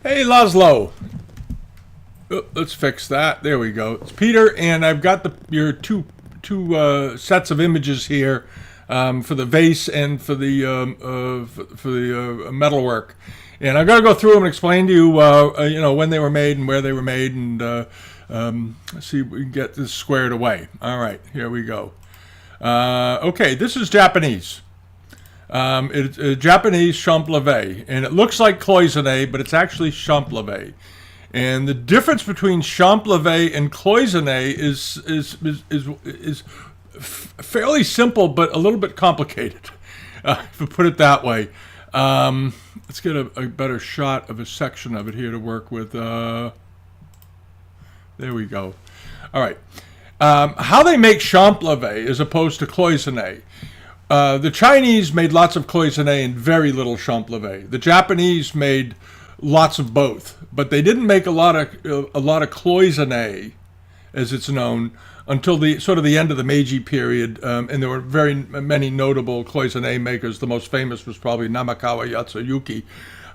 Hey, Laszlo. Oh, let's fix that. There we go. It's Peter, and I've got your two sets of images here for the vase and for the metalwork. And I've got to go through them and explain to you, when they were made and where they were made, and see if we can get this squared away. All right, here we go. Okay, this is Japanese. It's a Japanese champleve, and it looks like cloisonne, but it's actually champleve. And the difference between champleve and cloisonne is fairly simple, but a little bit complicated, if I put it that way. Let's get a better shot of a section of it here to work with. There we go. All right. How they make champleve as opposed to cloisonne. The Chinese made lots of cloisonne and very little champleve. The Japanese made lots of both, but they didn't make a lot of cloisonne, as it's known, until the end of the Meiji period. And there were very many notable cloisonne makers. The most famous was probably Namakawa Yatsuyuki,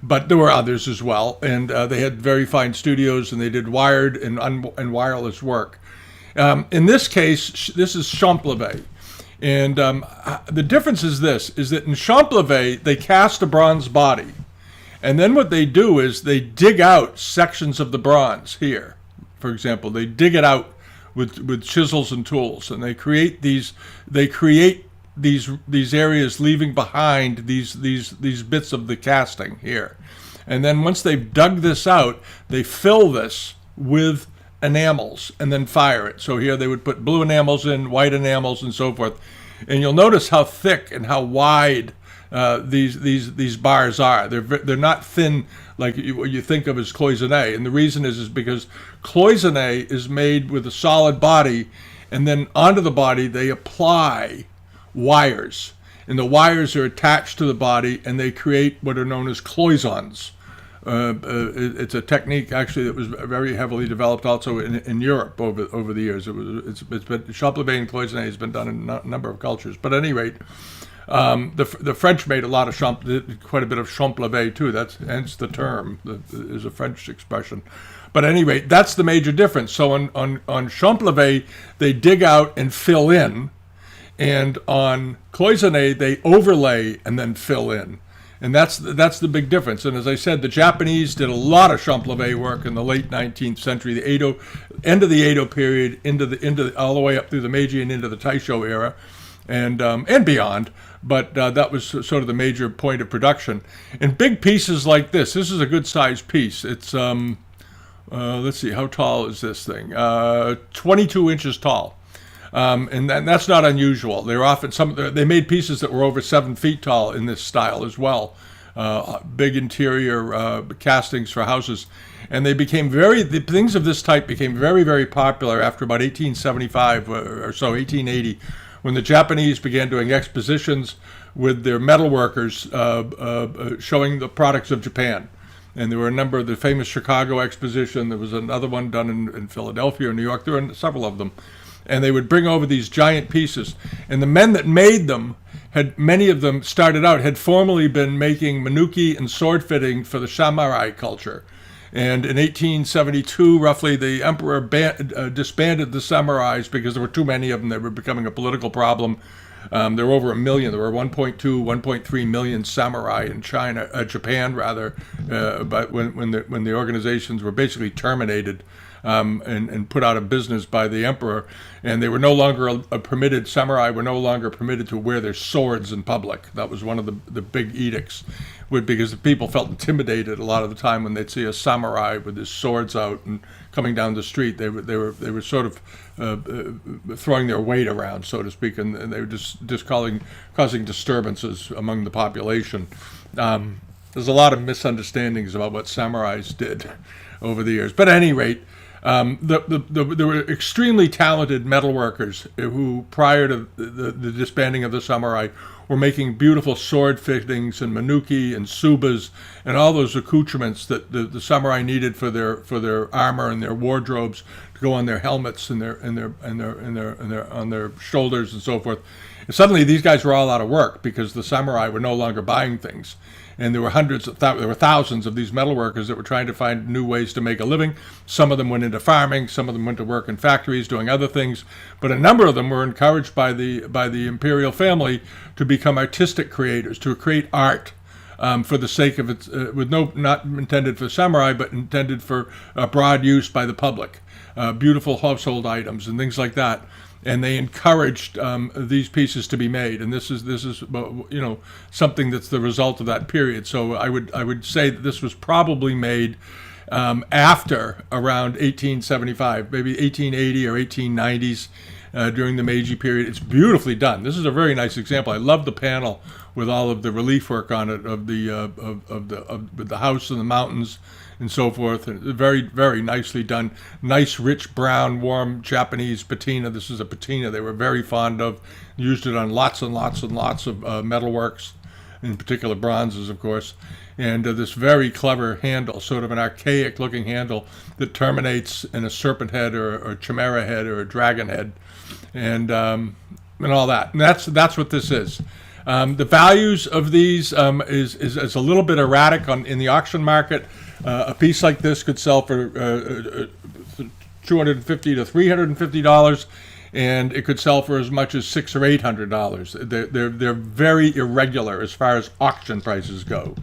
but there were others as well. And they had very fine studios, and they did wired and wireless work. In this case, this is champleve. And the difference is this, is that in champleve, they cast a bronze body. And then what they do is they dig out sections of the bronze here. For example, they dig it out with chisels and tools, and they create these areas, leaving behind these bits of the casting here. And then once they've dug this out, they fill this with enamels and then fire it. So here they would put blue enamels in, white enamels, and so forth. And you'll notice how thick and how wide these bars are. They're not thin like what you think of as cloisonne. And the reason is because cloisonne is made with a solid body, and then onto the body they apply wires. And the wires are attached to the body, and they create what are known as cloisons. It's a technique actually that was very heavily developed also in Europe over the years. It's been champleve and cloisonne has been done in a number of cultures. But at any rate, the French made quite a bit of champleve too. That's hence the term. Is a French expression. But at any rate, that's the major difference. So on champleve, they dig out and fill in, and on cloisonne they overlay and then fill in. And that's the big difference. And as I said, the Japanese did a lot of champleve work in the late 19th century, the end of the Edo period, into all the way up through the Meiji and into the Taisho era, and beyond. But that was sort of the major point of production. And big pieces like this is a good sized piece. It's let's see, how tall is this thing? 22 inches tall. And that's not unusual. They're often they made pieces that were over 7 feet tall in this style as well. Big interior castings for houses, and the things of this type became very, very popular after about 1875 or so, 1880, when the Japanese began doing expositions with their metalworkers showing the products of Japan. And there were a number of the famous Chicago exposition. There was another one done in Philadelphia or New York. There were several of them. And they would bring over these giant pieces. And the men that made them, many of them started out, had formerly been making manuki and sword fitting for the samurai culture. And in 1872, roughly, the emperor disbanded the samurais because there were too many of them. They were becoming a political problem. There were over 1 million. There were 1.2, 1.3 million samurai in Japan, rather. But when the organizations were basically terminated and put out of business by the emperor, and they were no longer permitted. Samurai were no longer permitted to wear their swords in public. That was one of the big edicts, because the people felt intimidated a lot of the time when they'd see a samurai with his swords out and coming down the street. They were sort of throwing their weight around, so to speak, and they were just causing disturbances among the population. There's a lot of misunderstandings about what samurais did over the years. But at any rate, there were extremely talented metalworkers who, prior to the disbanding of the samurai, were making beautiful sword fittings and manuki and subas and all those accoutrements that the samurai needed for their armor and their wardrobes to go on their helmets and on their shoulders and so forth. Suddenly, these guys were all out of work because the samurai were no longer buying things. And there were there were thousands of these metalworkers that were trying to find new ways to make a living. Some of them went into farming, some of them went to work in factories doing other things, but a number of them were encouraged by the imperial family to become artistic creators, to create art. For the sake of it, not intended for samurai, but intended for broad use by the public, beautiful household items and things like that. And they encouraged these pieces to be made, and this is something that's the result of that period. So I would say that this was probably made after around 1875, maybe 1880 or 1890s. During the Meiji period. It's beautifully done. This is a very nice example. I love the panel with all of the relief work on it of the house and the mountains and so forth. Very, very nicely done. Nice, rich, brown, warm Japanese patina. This is a patina they were very fond of. Used it on lots and lots and lots of metalworks, in particular bronzes, of course. And this very clever handle, sort of an archaic-looking handle that terminates in a serpent head or a chimera head or a dragon head, and all that. And that's what this is. The values of these is a little bit erratic in the auction market. A piece like this could sell for $250 to $350. And it could sell for as much as $600 or $800. They're very irregular as far as auction prices go.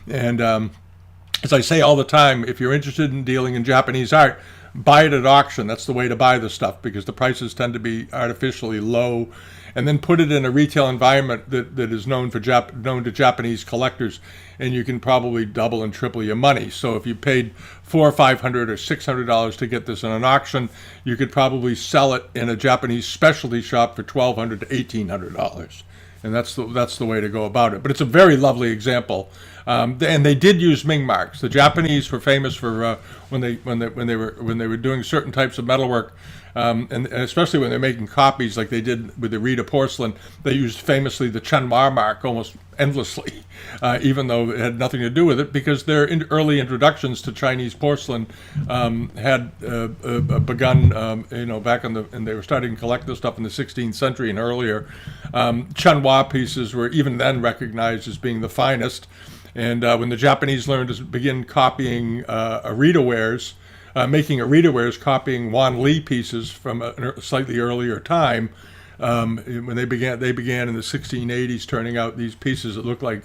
And as I say all the time, if you're interested in dealing in Japanese art, buy it at auction. That's the way to buy the stuff because the prices tend to be artificially low. And then put it in a retail environment that is known to Japanese collectors, and you can probably double and triple your money. So if you paid $400 or $500 or $600 to get this in an auction, you could probably sell it in a Japanese specialty shop for $1,200 to $1,800. And that's the way to go about it. But it's a very lovely example. And they did use Ming marks. The Japanese were famous for when they were doing certain types of metalwork, and especially when they're making copies like they did with the Rita porcelain. They used famously the Chunhua mark almost endlessly, even though it had nothing to do with it, because their early introductions to Chinese porcelain had begun, back and they were starting to collect this stuff in the 16th century and earlier. Chunhua pieces were even then recognized as being the finest. And when the Japanese learned to begin copying Arita wares, making Arita wares, copying Wan Li pieces from a slightly earlier time, when they began in the 1680s turning out these pieces that looked like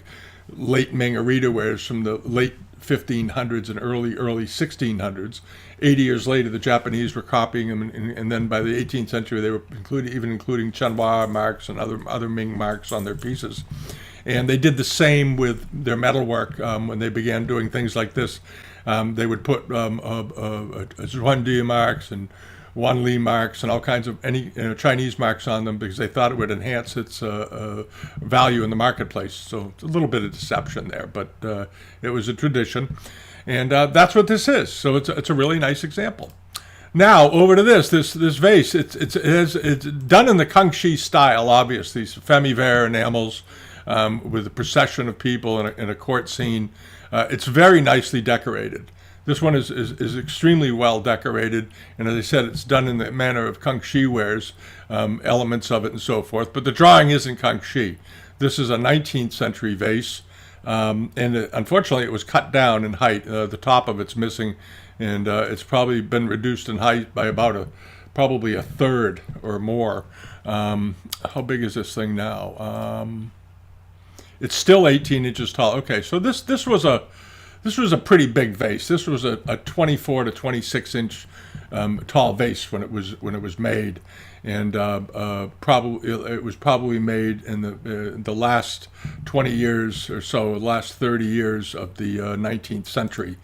late Ming Arita wares from the late 1500s and early 1600s. 80 years later, the Japanese were copying them, and then by the 18th century, they were including Chunhua marks and other Ming marks on their pieces. And they did the same with their metalwork when they began doing things like this. They would put Zhuangdi marks and Wan Li marks and all kinds of Chinese marks on them because they thought it would enhance its value in the marketplace. So it's a little bit of deception there, but it was a tradition. And that's what this is. So it's a really nice example. Now over to this vase. It's done in the Kangxi style, obviously. These femi-vert enamels. With a procession of people in a court scene. It's very nicely decorated. This one is extremely well decorated, and as I said, it's done in the manner of Kangxi wares, elements of it and so forth, but the drawing isn't Kangxi. This is a 19th century vase, and unfortunately it was cut down in height. The top of it's missing, and it's probably been reduced in height by about probably a third or more. How big is this thing now? It's still 18 inches tall. Okay, so this was a pretty big vase. This was a 24 to 26 inch tall vase when it was made, and it was probably made in the last 20 years or so, last 30 years of the 19th century,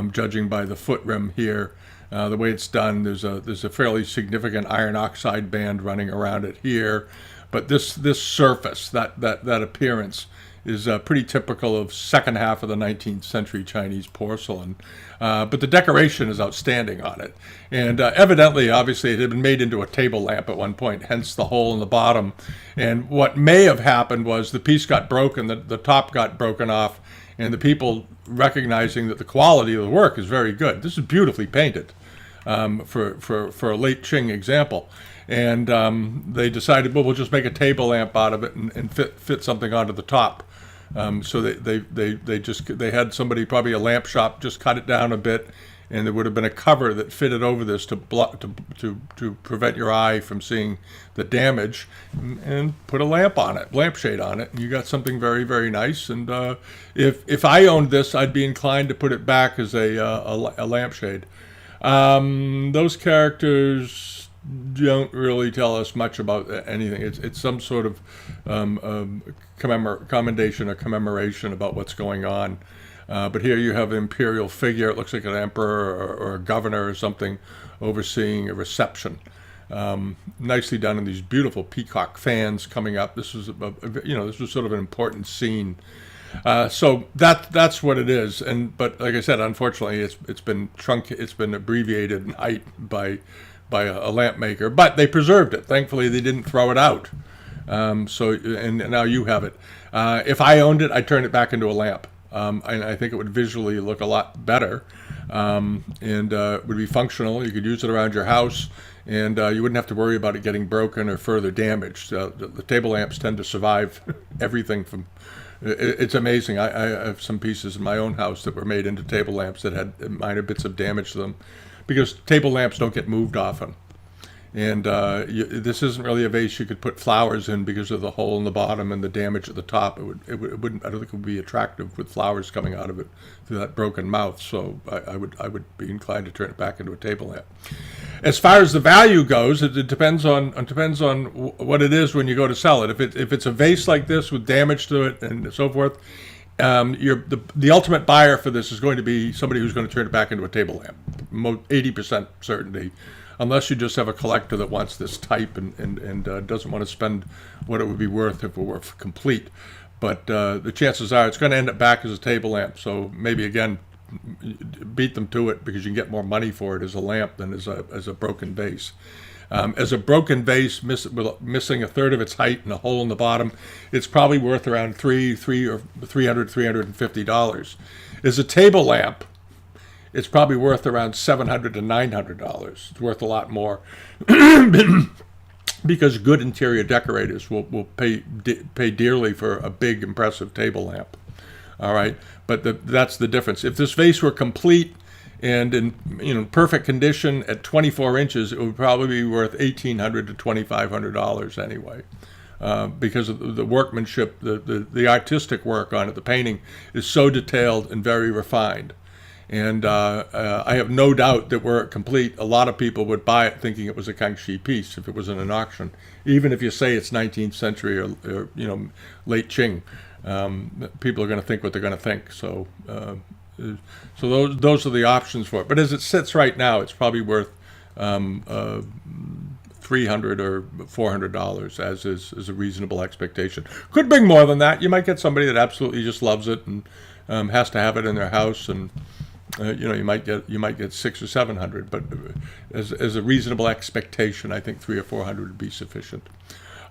judging by the foot rim here. The way it's done, there's a fairly significant iron oxide band running around it here. But this surface, that appearance, is pretty typical of second half of the 19th century Chinese porcelain. But the decoration is outstanding on it. And evidently, obviously, it had been made into a table lamp at one point, hence the hole in the bottom. And what may have happened was the piece got broken, the top got broken off, and the people recognizing that the quality of the work is very good. This is beautifully painted for a late Qing example. and they decided, well, we'll just make a table lamp out of it and fit something onto the top. So they had somebody, probably a lamp shop, just cut it down a bit, and there would have been a cover that fitted over this to prevent your eye from seeing the damage, and put a lampshade on it, and you got something very, very nice. And if I owned this, I'd be inclined to put it back as a lampshade. Those characters don't really tell us much about anything. It's some sort of commendation or commemoration about what's going on. But here you have an imperial figure. It looks like an emperor or a governor or something overseeing a reception. Nicely done, in these beautiful peacock fans coming up. This was this was sort of an important scene. So that's what it is. But like I said, unfortunately, it's been abbreviated in height by a lamp maker. But they preserved it. Thankfully, they didn't throw it out. And now you have it. If I owned it, I'd turn it back into a lamp. And I think it would visually look a lot better, and it would be functional. You could use it around your house, and you wouldn't have to worry about it getting broken or further damaged. The table lamps tend to survive everything from. It's amazing. I have some pieces in my own house that were made into table lamps that had minor bits of damage to them, because table lamps don't get moved often. And this isn't really a vase you could put flowers in because of the hole in the bottom and the damage at the top. It wouldn't. I don't think it would be attractive with flowers coming out of it through that broken mouth. So I would be inclined to turn it back into a table lamp. As far as the value goes, it depends on what it is when you go to sell it. If it's a vase like this with damage to it and so forth, the ultimate buyer for this is going to be somebody who's going to turn it back into a table lamp. 80% certainty. Unless you just have a collector that wants this type and doesn't want to spend what it would be worth if it were complete. But the chances are it's going to end up back as a table lamp. So maybe, again, beat them to it, because you can get more money for it as a lamp than as a broken vase. As a broken vase missing a third of its height and a hole in the bottom, it's probably worth around $350. As a table lamp, it's probably worth around $700 to $900. It's worth a lot more, because good interior decorators will pay dearly for a big, impressive table lamp. All right, but that's the difference. If this vase were complete and in perfect condition at 24 inches, it would probably be worth $1,800 to $2,500 anyway. Because of the workmanship, the artistic work on it, the painting is so detailed and very refined. And I have no doubt that were it complete, a lot of people would buy it thinking it was a Kangxi piece if it was in an auction, even if you say it's 19th century or late Qing. People are going to think what they're going to think. So those are the options for it. But as it sits right now, it's probably worth $300 or $400 as is a reasonable expectation. Could bring more than that. You might get somebody that absolutely just loves it and has to have it in their house, and you might get $600 or $700, but as a reasonable expectation, I think $300 or $400 would be sufficient.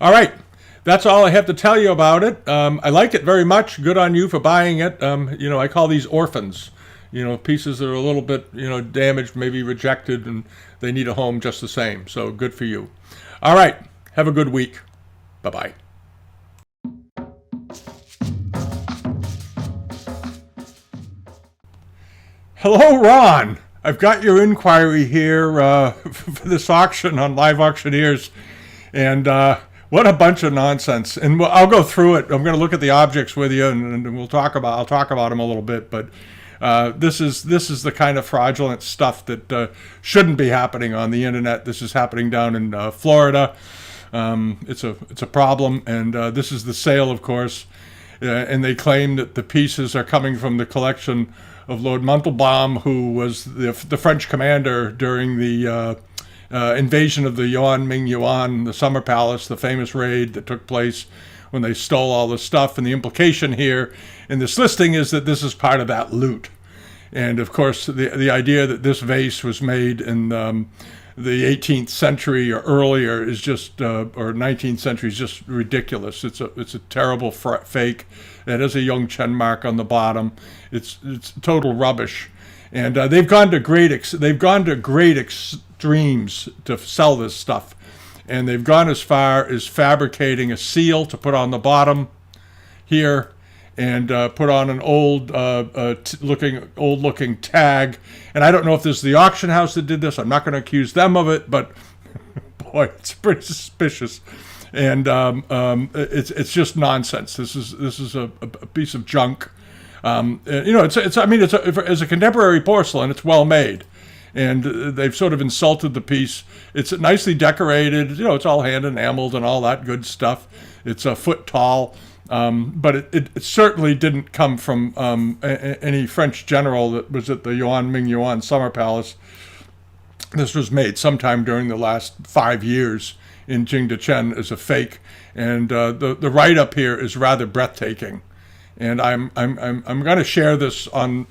All right, that's all I have to tell you about it. I like it very much. Good on you for buying it. I call these orphans. Pieces that are a little bit damaged, maybe rejected, and they need a home just the same. So good for you. All right, have a good week. Bye-bye. Hello, Ron. I've got your inquiry here for this auction on Live Auctioneers, and what a bunch of nonsense. And I'll go through it. I'm going to look at the objects with you, and I'll talk about them a little bit. But this is the kind of fraudulent stuff that shouldn't be happening on the internet. This is happening down in Florida. It's a problem, and this is the sale, of course. And they claim that the pieces are coming from the collection of Lord Montalbaum, who was the French commander during the invasion of the Ming Yuan, the Summer Palace, the famous raid that took place when they stole all the stuff. And the implication here in this listing is that this is part of that loot. And of course, the idea that this vase was made in the 18th century or earlier is just, or 19th century, is just ridiculous. It's a terrible fake. It has a Yongchen mark on the bottom. It's total rubbish, and they've gone to great extremes to sell this stuff. And they've gone as far as fabricating a seal to put on the bottom here, and put on an old looking tag. And I don't know if this is the auction house that did this. I'm not going to accuse them of it, but boy, it's pretty suspicious. And it's just nonsense. This is a piece of junk. You know, as a contemporary porcelain, it's well made, and they've sort of insulted the piece. It's nicely decorated. You know, it's all hand enameled and all that good stuff. It's a foot tall. But it certainly didn't come from any French general that was at the Ming Yuan Summer Palace. This was made sometime during the last 5 years in Jingdezhen as a fake, and the write-up here is rather breathtaking. And I'm going to share this on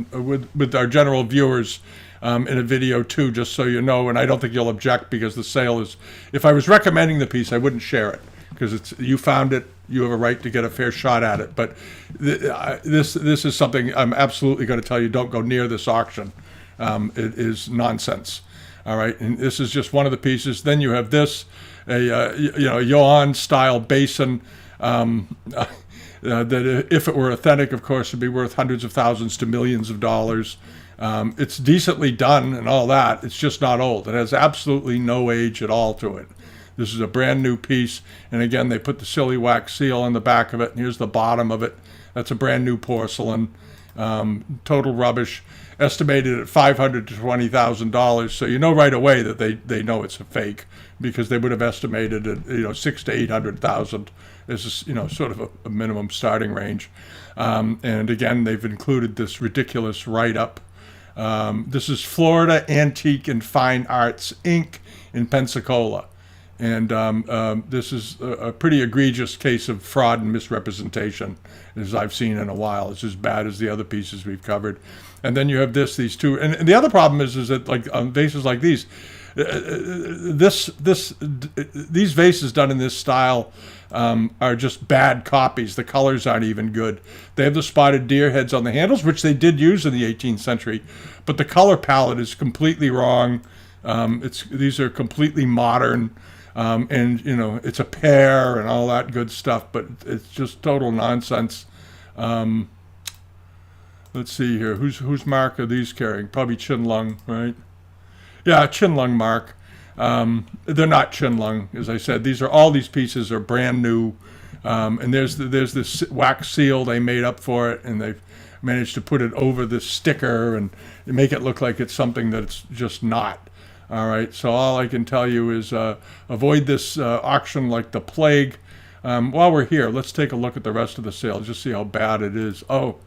with our general viewers in a video too, just so you know. And I don't think you'll object, because the sale is. If I was recommending the piece, I wouldn't share it, because you found it. You have a right to get a fair shot at it. But this is something I'm absolutely going to tell you. Don't go near this auction. It is nonsense. All right, and this is just one of the pieces. Then you have this, a Yuan style basin. That if it were authentic, of course, would be worth hundreds of thousands to millions of dollars. It's decently done and all that. It's just not old. It has absolutely no age at all to it. This is a brand new piece, and again, they put the silly wax seal on the back of it, and here's the bottom of it. That's a brand new porcelain. Total rubbish, estimated at $500,000 to $20,000. So you know right away that they know it's a fake, because they would have estimated it, $600,000 to $800,000 as sort of a minimum starting range. And again, they've included this ridiculous write-up. This is Florida Antique and Fine Arts Inc. in Pensacola. And this is a pretty egregious case of fraud and misrepresentation, as I've seen in a while. It's as bad as the other pieces we've covered. And then you have these two. And the other problem is that, like, on vases like these, these vases done in this style are just bad copies. The colors aren't even good. They have the spotted deer heads on the handles, which they did use in the 18th century, but the color palette is completely wrong. These are completely modern. And it's a pear and all that good stuff, but it's just total nonsense. Let's see here. Whose mark are these carrying? Probably Qinlong, right? Yeah, Qinlong mark. They're not Qinlong, as I said. All these pieces are brand new. And there's this wax seal they made up for it, and they've managed to put it over this sticker and make it look like it's something that it's just not. All right, so all I can tell you is avoid this auction like the plague. While we're here, let's take a look at the rest of the sale, just see how bad it is. Oh,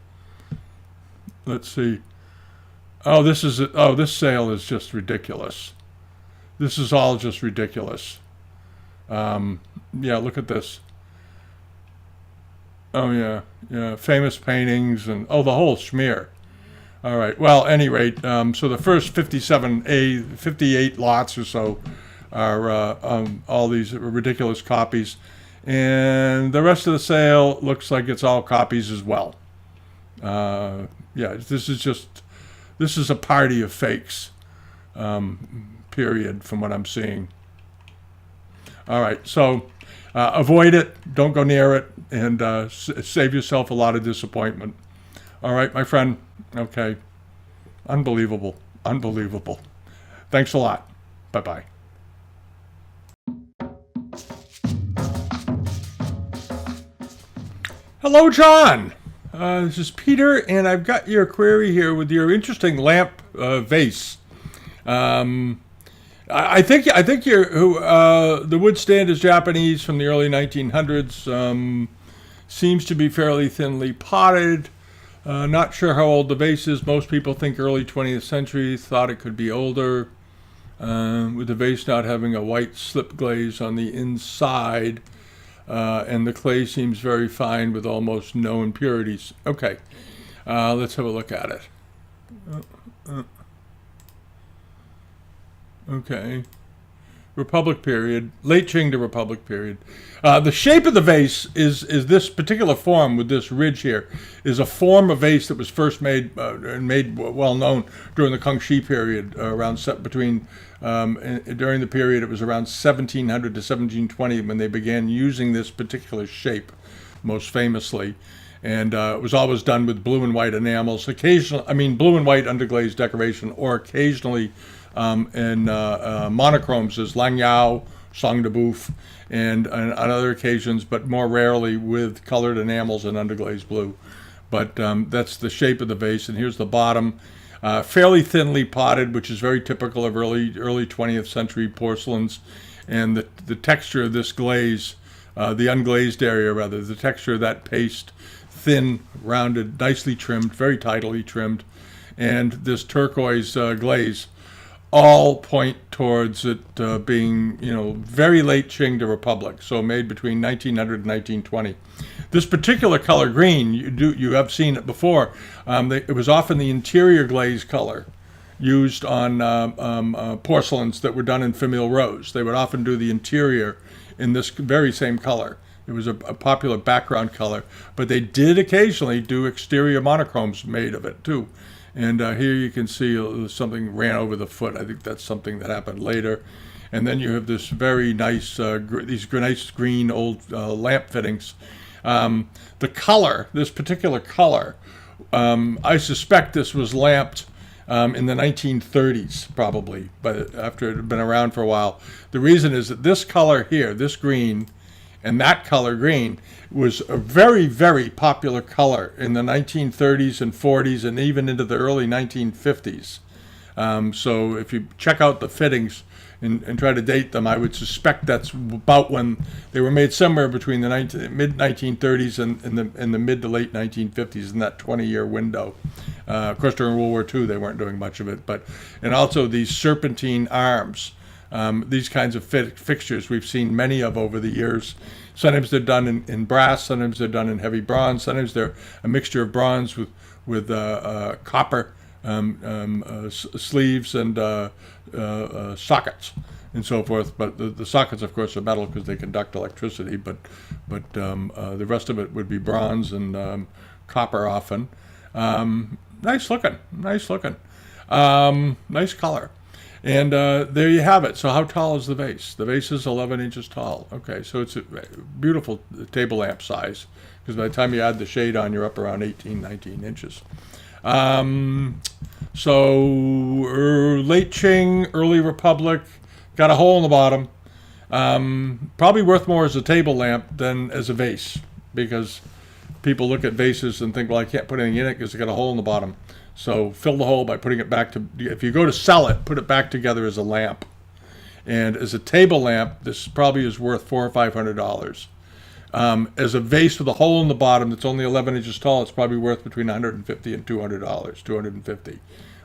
let's see. Oh, this sale is just ridiculous. This is all just ridiculous. Yeah, look at this. Oh, yeah, famous paintings and, the whole schmear. All right. Well, at any rate, so the first 58 lots or so are all these ridiculous copies, and the rest of the sale looks like it's all copies as well. Yeah, this is a party of fakes. Period. From what I'm seeing. All right. So avoid it. Don't go near it, and save yourself a lot of disappointment. All right, my friend. Okay. Unbelievable. Thanks a lot. Bye-bye. Hello, John. This is Peter, and I've got your query here with your interesting lamp vase. I think the wood stand is Japanese from the early 1900s. Seems to be fairly thinly potted. Not sure how old the vase is. Most people think early 20th century, thought it could be older. With the vase not having a white slip glaze on the inside. And the clay seems very fine with almost no impurities. Okay, let's have a look at it. Okay. Republic period, late Qing to Republic period. The shape of the vase is this particular form with this ridge here is a form of vase that was first made and made well known during the Kangxi period, during the period it was around 1700 to 1720 when they began using this particular shape, most famously. And it was always done with blue and white enamels, blue and white underglazed decoration, or occasionally in monochromes as Lang Yao, Sang de Bouffe, and on other occasions, but more rarely with colored enamels and underglazed blue. But that's the shape of the vase, and here's the bottom. Fairly thinly potted, which is very typical of early 20th century porcelains. And the texture of this glaze, the unglazed area rather, the texture of that paste, thin, rounded, nicely trimmed, very tidily trimmed, and this turquoise glaze, all point towards it being, very late Qing to Republic, so made between 1900 and 1920. This particular color green, you have seen it before. It was often the interior glaze color used on porcelains that were done in famille rose. They would often do the interior in this very same color. It was a popular background color, but they did occasionally do exterior monochromes made of it too. And here you can see something ran over the foot. I think that's something that happened later. And then you have this very nice, these nice green old lamp fittings. The color, this particular color, I suspect this was lamped in the 1930s, probably, but after it had been around for a while. The reason is that this color here, this green, and that color green was a very, very popular color in the 1930s and 40s and even into the early 1950s. So if you check out the fittings and try to date them, I would suspect that's about when they were made, somewhere between the mid-1930s and the mid to late 1950s, in that 20-year window. Of course, during World War II, they weren't doing much of it. And also these serpentine arms. These kinds of fixtures we've seen many of over the years. Sometimes they're done in brass, sometimes they're done in heavy bronze, sometimes they're a mixture of bronze with copper sleeves and sockets and so forth. But the sockets, of course, are metal because they conduct electricity. But the rest of it would be bronze and copper often. Nice looking, nice color. And there you have it. So how tall is the vase? The vase is 11 inches tall. Okay, so it's a beautiful table lamp size, because by the time you add the shade on, you're up around 18, 19 inches. So late Qing, early Republic, got a hole in the bottom. Probably worth more as a table lamp than as a vase, because people look at vases and think, well, I can't put anything in it because it's got a hole in the bottom. So fill the hole by putting it back to, if you go to sell it, put it back together as a lamp. And as a table lamp, this probably is worth $400 or $500. As a vase with a hole in the bottom that's only 11 inches tall, it's probably worth between $150 and $200, $250.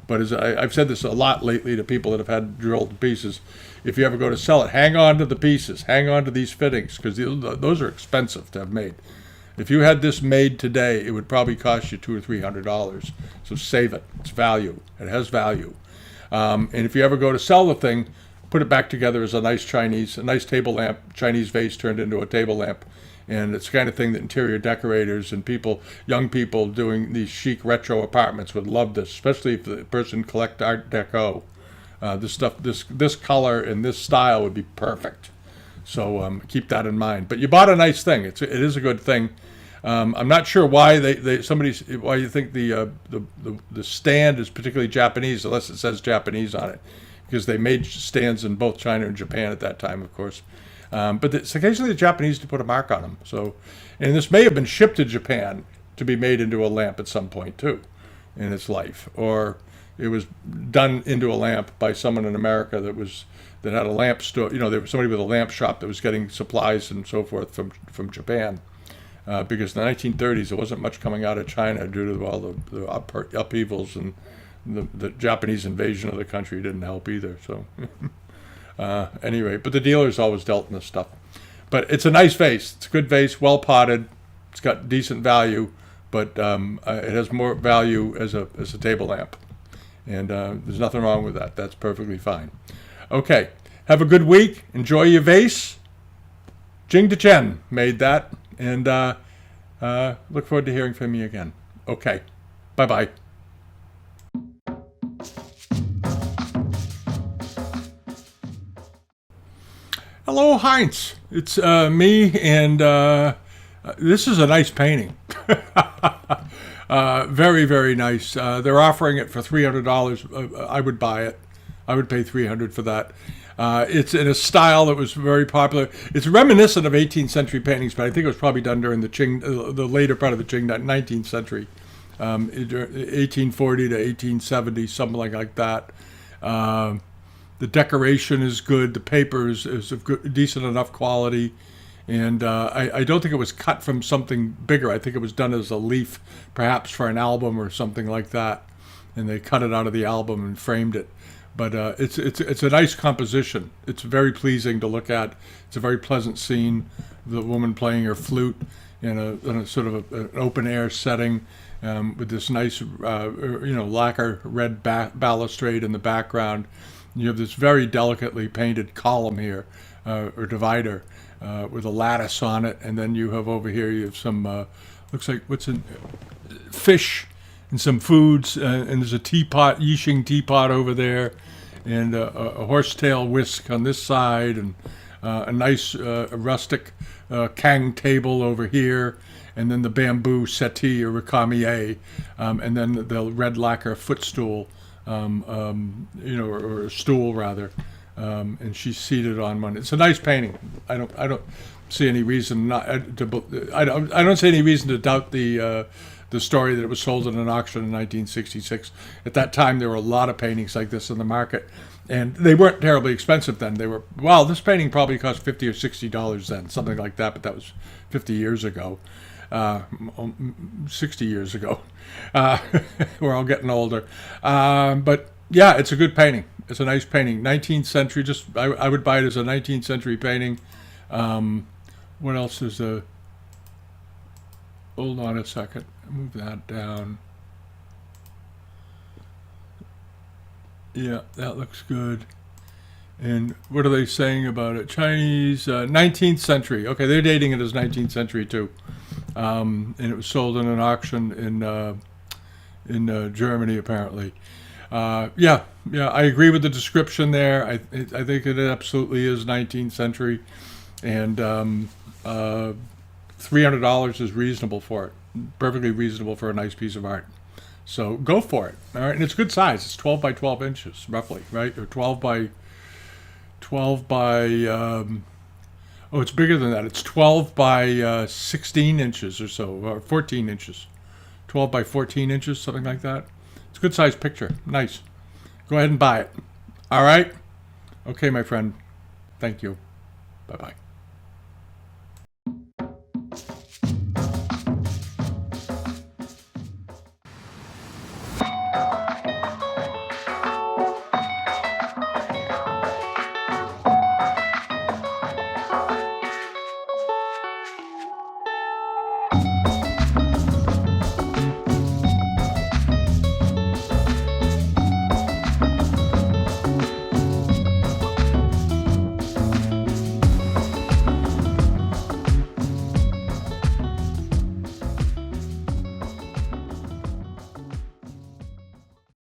But as I've said this a lot lately to people that have had drilled pieces, if you ever go to sell it, hang on to the pieces, hang on to these fittings, because those are expensive to have made. If you had this made today, it would probably cost you $200 or $300. So save it. It's value. It has value. And if you ever go to sell the thing, put it back together as a nice table lamp, Chinese vase turned into a table lamp. And it's the kind of thing that interior decorators and young people doing these chic retro apartments would love this, especially if the person collect Art Deco. This color and this style would be perfect. So keep that in mind. But you bought a nice thing. It is a good thing. I'm not sure why why you think the stand is particularly Japanese, unless it says Japanese on it, because they made stands in both China and Japan at that time, of course. But it's occasionally the Japanese to put a mark on them. So, and this may have been shipped to Japan to be made into a lamp at some point too, in its life, or it was done into a lamp by someone in America that had a lamp store. There was somebody with a lamp shop that was getting supplies and so forth from Japan, because in the 1930s there wasn't much coming out of China due to all the upheavals, and the Japanese invasion of the country didn't help either. So. Anyway, but the dealers always dealt in this stuff. But it's a nice vase. It's a good vase, well potted. It's got decent value, but it has more value as a table lamp. And there's nothing wrong with that. That's perfectly fine. Okay, Have a good week. Enjoy your vase. Jing to Chen made that. And look forward to hearing from you again. Okay. Bye-bye. Hello, Heinz. It's me, and this is a nice painting. Very, very nice. They're offering it for $300. I would buy it. I would pay $300 for that. It's in a style that was very popular. It's reminiscent of 18th century paintings, but I think it was probably done during the Qing, the later part of the Qing, 19th century, 1840 to 1870, something like that. The decoration is good. The paper is of good, decent enough quality. And I don't think it was cut from something bigger. I think it was done as a leaf, perhaps for an album or something like that. And they cut it out of the album and framed it. But it's a nice composition. It's very pleasing to look at. It's a very pleasant scene. The woman playing her flute in a sort of an open air setting with this nice, lacquer red balustrade in the background. You have this very delicately painted column here, or divider, with a lattice on it, and then you have over here, you have some, looks like, fish and some foods, and there's a teapot, Yixing teapot over there, and a horsetail whisk on this side, and a nice rustic kang table over here, and then the bamboo settee or ricamier, and then the red lacquer footstool, or a stool rather, and she's seated on one. It's a nice painting. I don't see any reason not to. I don't see any reason to doubt the story that it was sold in an auction in 1966. At that time, there were a lot of paintings like this in the market, and they weren't terribly expensive then. They were, well, this painting probably cost $50 or $60 then, something like that. But that was 50 years ago. 60 years ago. We're all getting older. But yeah, it's a good painting. It's a nice painting. 19th century, I would buy it as a 19th century painting. What else is hold on a second. Move that down. Yeah, that looks good. And what are they saying about it? Chinese, 19th century. Okay, they're dating it as 19th century too. And it was sold in an auction in Germany, apparently. Yeah, I agree with the description there. I think it absolutely is 19th century, and $300 is reasonable for it. Perfectly reasonable for a nice piece of art. So go for it. All right, and it's good size. It's 12 by 12 inches, roughly, right? Or 12 by oh, it's bigger than that. It's 12 by 16 inches or so, or 14 inches. 12 by 14 inches, something like that. It's a good size picture. Nice. Go ahead and buy it. All right? Okay, my friend. Thank you. Bye-bye.